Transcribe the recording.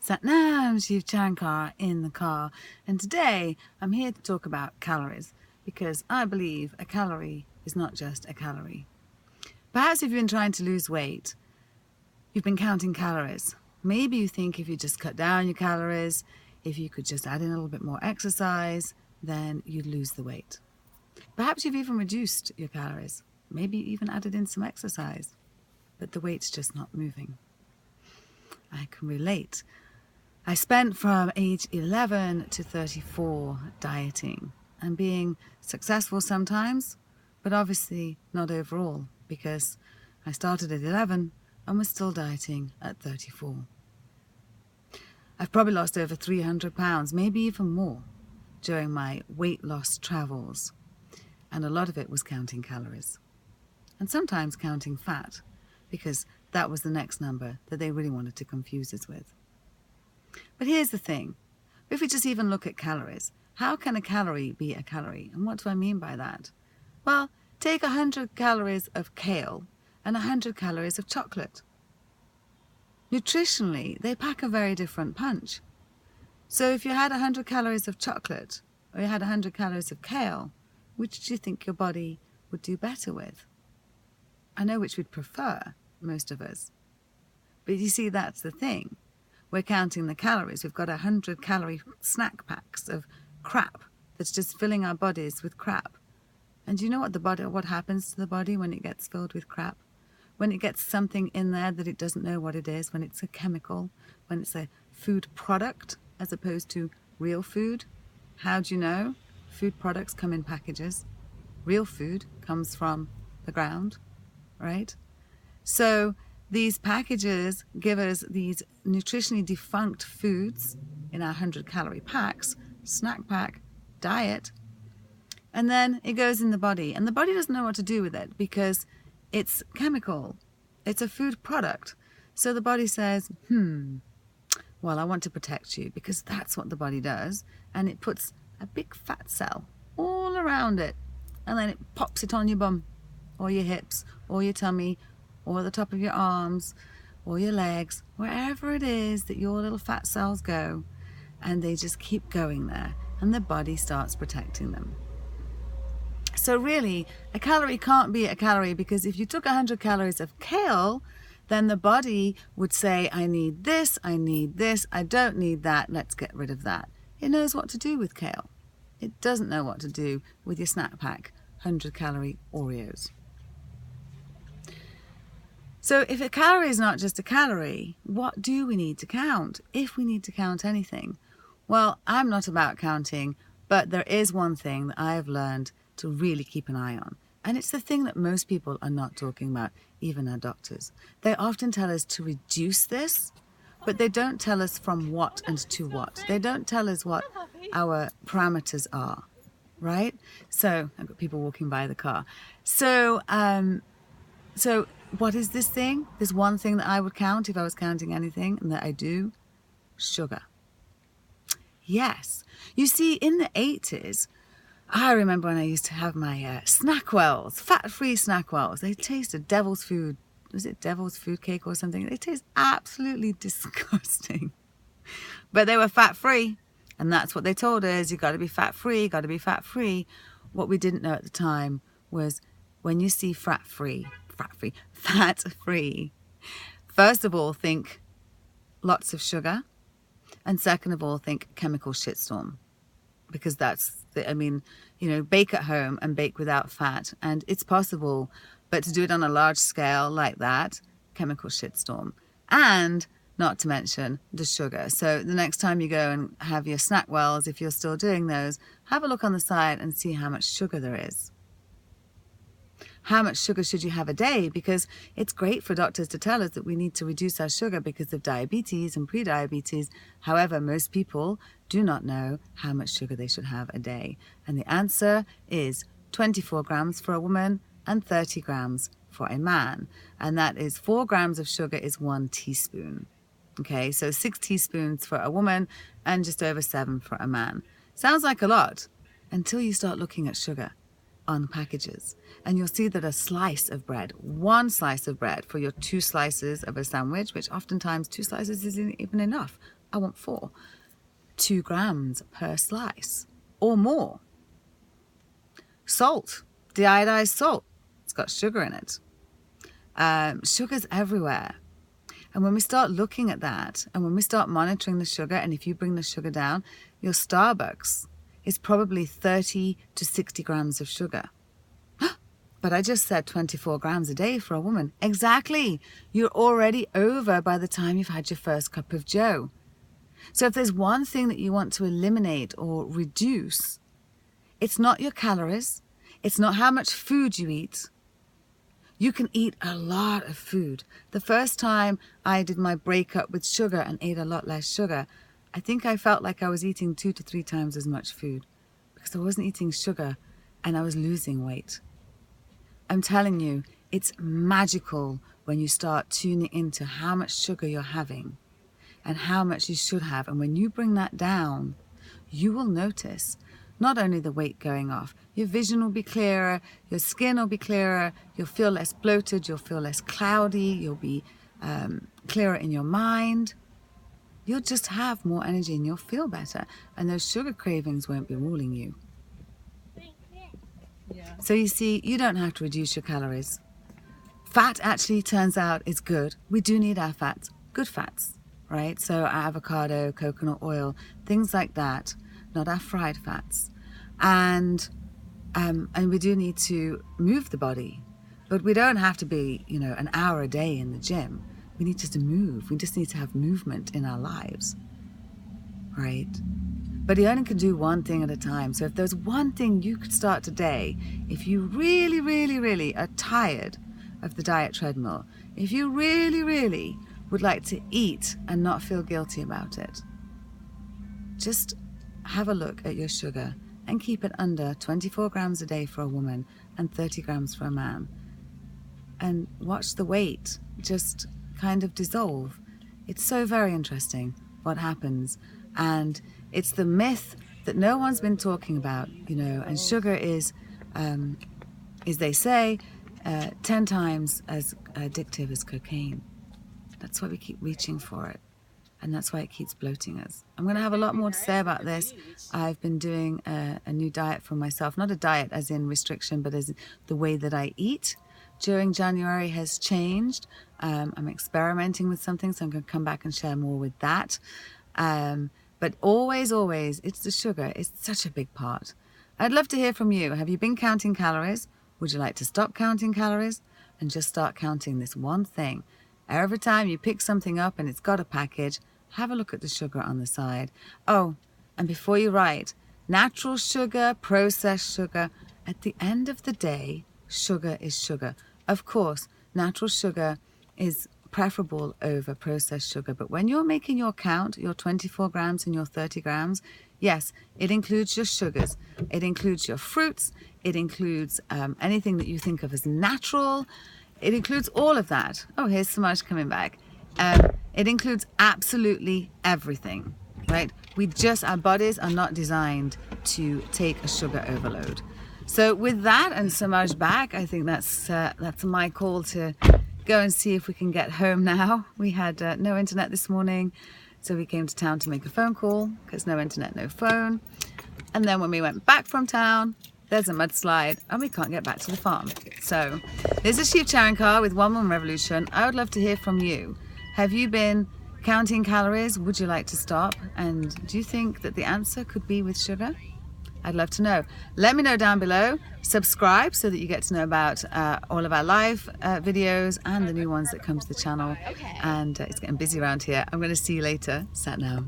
Satnam Shiv Chankar in the car, and today I'm here to talk about calories because I believe a calorie is not just a calorie. Perhaps if you've been trying to lose weight, you've been counting calories. Maybe you think if you just cut down your calories, if you could just add in a little bit more exercise, then you'd lose the weight. Perhaps you've even reduced your calories, maybe even added in some exercise, but the weight's just not moving. I can relate. I spent from age 11 to 34 dieting and being successful sometimes, but obviously not overall, because I started at 11 and was still dieting at 34. I've probably lost over 300 pounds, maybe even more, during my weight loss travels. And a lot of it was counting calories. And sometimes counting fat, because that was the next number that they really wanted to confuse us with. But here's the thing. If we just even look at calories, how can a calorie be a calorie? And what do I mean by that? Well, take 100 calories of kale and 100 calories of chocolate. Nutritionally, they pack a very different punch. So if you had 100 calories of chocolate or you had 100 calories of kale, which do you think your body would do better with? I know which we'd prefer, most of us. But you see, that's the thing. We're counting the calories. We've got 100 calorie snack packs of crap that's just filling our bodies with crap. And do you know what happens to the body when it gets filled with crap? When it gets something in there that it doesn't know what it is, when it's a chemical, when it's a food product as opposed to real food. How do you know? Food products come in packages. Real food comes from the ground, right? So these packages give us these nutritionally defunct foods in our 100 calorie packs, snack pack, diet, and then it goes in the body. And the body doesn't know what to do with it because it's chemical. It's a food product. So the body says, well, I want to protect you, because that's what the body does. And it puts a big fat cell all around it. And then it pops it on your bum or your hips or your tummy or the top of your arms or your legs, wherever it is that your little fat cells go. And they just keep going there. And the body starts protecting them. So really, a calorie can't be a calorie, because if you took 100 calories of kale, then the body would say, I need this, I don't need that, let's get rid of that. It knows what to do with kale. It doesn't know what to do with your snack pack, 100 calorie Oreos. So if a calorie is not just a calorie, what do we need to count, if we need to count anything? Well, I'm not about counting, but there is one thing that I have learned to really keep an eye on. And it's the thing that most people are not talking about, even our doctors. They often tell us to reduce this, but they don't tell us from what and to what. They don't tell us what our parameters are, right? So I've got people walking by the car. So what is this thing? There's one thing that I would count if I was counting anything, and that I do: sugar. Yes. You see, in the 80s, I remember when I used to have my Snackwells, fat-free Snackwells. They tasted devil's food. Was it devil's food cake or something? They taste absolutely disgusting. But they were fat-free. And that's what they told us. You got to be fat-free, got to be fat-free. What we didn't know at the time was, when you see fat-free, first of all, think lots of sugar. And second of all, think chemical shitstorm. Because bake at home and bake without fat. And it's possible, but to do it on a large scale like that, chemical shitstorm. And not to mention the sugar. So the next time you go and have your Snackwells, if you're still doing those, have a look on the side and see how much sugar there is. How much sugar should you have a day? Because it's great for doctors to tell us that we need to reduce our sugar because of diabetes and pre-diabetes. However, most people do not know how much sugar they should have a day. And the answer is 24 grams for a woman and 30 grams for a man. And that is 4 grams of sugar is 1 teaspoon. Okay, so 6 teaspoons for a woman and just over 7 for a man. Sounds like a lot until you start looking at sugar on packages, and you'll see that a slice of bread, 1 slice of bread for your 2 slices of a sandwich, which oftentimes 2 slices isn't even enough. I want 4. 2 grams per slice or more. Salt, deionized salt. It's got sugar in it. Sugar's everywhere. And when we start looking at that, and when we start monitoring the sugar, and if you bring the sugar down, your Starbucks is probably 30 to 60 grams of sugar. But I just said 24 grams a day for a woman. Exactly. You're already over by the time you've had your first cup of joe. So if there's one thing that you want to eliminate or reduce, it's not your calories. It's not how much food you eat. You can eat a lot of food. The first time I did my breakup with sugar and ate a lot less sugar, I think I felt like I was eating 2 to 3 times as much food because I wasn't eating sugar and I was losing weight. I'm telling you, it's magical when you start tuning into how much sugar you're having and how much you should have. And when you bring that down, you will notice not only the weight going off, your vision will be clearer, your skin will be clearer, you'll feel less bloated, you'll feel less cloudy, you'll be clearer in your mind. You'll just have more energy and you'll feel better. And those sugar cravings won't be ruling you. So you see, you don't have to reduce your calories. Fat actually turns out is good. We do need our fats, good fats, right? So avocado, coconut oil, things like that, not our fried fats. And we do need to move the body, but we don't have to be, an hour a day in the gym. We need just to move. We just need to have movement in our lives, right? But you only can do one thing at a time. So if there's one thing you could start today, if you really, really, really are tired of the diet treadmill, if you really, really would like to eat and not feel guilty about it, just have a look at your sugar and keep it under 24 grams a day for a woman and 30 grams for a man. And watch the weight just kind of dissolve. It's so very interesting what happens. And it's the myth that no one's been talking about, and sugar is they say, 10 times as addictive as cocaine. That's why we keep reaching for it. And that's why it keeps bloating us. I'm going to have a lot more to say about this. I've been doing a new diet for myself. Not a diet as in restriction, but as the way that I eat during January has changed. I'm experimenting with something, so I'm going to come back and share more with that. But always, it's the sugar. It's such a big part. I'd love to hear from you. Have you been counting calories? Would you like to stop counting calories and just start counting this one thing? Every time you pick something up and it's got a package, have a look at the sugar on the side. Oh, and before you write, natural sugar, processed sugar, at the end of the day, sugar is sugar. Of course, natural sugar is preferable over processed sugar, but when you're making your count, your 24 grams and your 30 grams, yes, it includes your sugars, it includes your fruits, it includes anything that you think of as natural, it includes all of that. Oh, here's Samaj coming back. It includes absolutely everything, right? Our bodies are not designed to take a sugar overload. So with that and Samaj back, I think that's my call to go and see if we can get home now. We had no internet this morning, so we came to town to make a phone call because no internet, no phone. And then when we went back from town, there's a mudslide and we can't get back to the farm. So there's a Shiv chowing car with One Woman Revolution. I would love to hear from you. Have you been counting calories? Would you like to stop? And do you think that the answer could be with sugar? I'd love to know. Let me know down below. Subscribe so that you get to know about all of our live videos and the new ones that come to the channel. And it's getting busy around here. I'm going to see you later. Sat now.